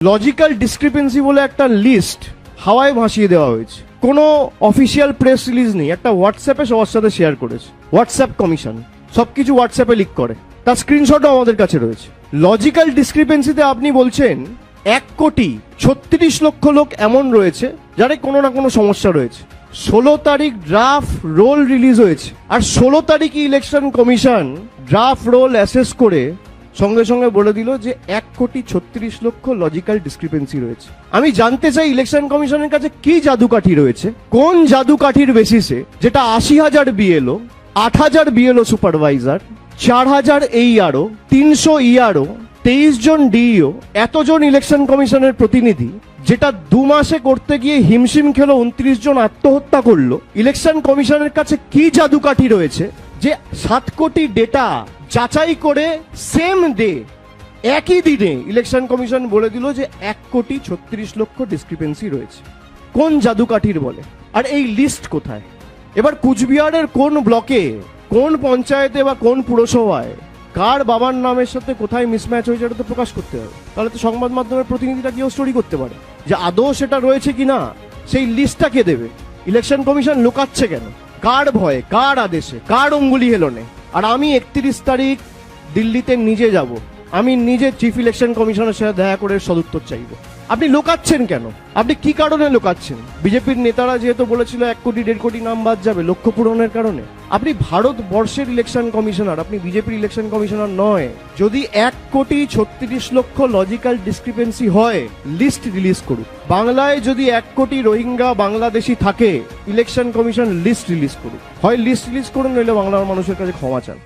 Logical discrepancy বলে একটা list হাওয়ায় ভাসিয়ে দেওয়া হয়েছে। কোনো অফিসিয়াল প্রেস রিলিজ নেই, একটা হোয়াটসঅ্যাপে সবার সাথে শেয়ার করেছে। হোয়াটসঅ্যাপ কমিশন সবকিছু হোয়াটসঅ্যাপে লিক করে, তার স্ক্রিনশটও আমাদের কাছে রয়েছে। লজিক্যাল ডিসক্রিপেন্সিতে আপনি বলছেন 1,36,00,000 লোক এমন রয়েছে যাদের কোনো না কোনো সমস্যা রয়েছে। 16 তারিখ ড্রাফট রোল রিলিজ হয়েছে, আর 16 তারিখে election commission draft roll assess করে সঙ্গে সঙ্গে বলে দিল যে 1,36,00,000 লজিক্যাল ডিসক্রিপেন্সি রয়েছে। আমি জানতে চাই ইলেকশন কমিশনের কাছে কি জাদুকাঠি রয়েছে, কোন জাদুকাঠির বেসিসে যেটা 80,000 বিএলও, 8,000 বিএলও সুপারভাইজার, 4,000 এইআরও, 300 ইআরও, 23 জন ডিইও, এতজন ইলেকশন কমিশনের প্রতিনিধি, যেটা 2 মাসে করতে গিয়ে হিমশিম খেলো 29 জন আত্মহত্যা করলো। ইলেকশন কমিশনের কাছে কি জাদুকাঠি রয়েছে যে 7 কোটি ডেটা যাচাই করে সেম ডে, একই দিনে ইলেকশন কমিশন বলে দিল যে 1,36,00,000 ডিসক্রিপেন্সি রয়েছে। কোন জাদুকাঠির বলে? আর এই লিস্ট কোথায়? এবার কুচবিহারের কোন ব্লকে, কোন পঞ্চায়েতে বা কোন পুরসভায় কার বাবার নামের সাথে কোথায় মিসম্যাচ হয়েছে এটা তো প্রকাশ করতে হবে। তাহলে তো সংবাদ মাধ্যমের প্রতিনিধিরা গিয়েও স্টোরি করতে পারে যে আদৌ সেটা রয়েছে কিনা। সেই লিস্টটা কে দেবে? ইলেকশন কমিশন লুকাচ্ছে কেন? কার ভয়ে, কার আদেশে, কার অঙ্গুলি হেলনে? আর আমি 31 তারিখ দিল্লিতে নিজে যাব, আমি নিজে চিফ ইলেকশন কমিশনের সাথে দেখা করে সদুত্তর চাইব। আপনি লোকাচ্ছেন কেন? আপনি কি কারণে লোকাচ্ছেন? বিজেপির নেতারা যেহেতু বলেছিল 1 কোটি 1.5 কোটি নাম বাদ যাবে লক্ষ্য পূরণের কারণে। আপনি ভারতবর্ষের ইলেকশন কমিশনার, আপনি বিজেপির ইলেকশন কমিশনার নয়। যদি 1,36,00,000 লজিক্যাল ডিসক্রিপেন্সি হয়, লিস্ট রিলিজ করুক। বাংলায় যদি 1 কোটি রোহিঙ্গা বাংলাদেশি থাকে, ইলেকশন কমিশন লিস্ট রিলিজ করুক। হয় লিস্ট রিলিজ করুন, নইলে বাংলার মানুষের কাছে ক্ষমা চান।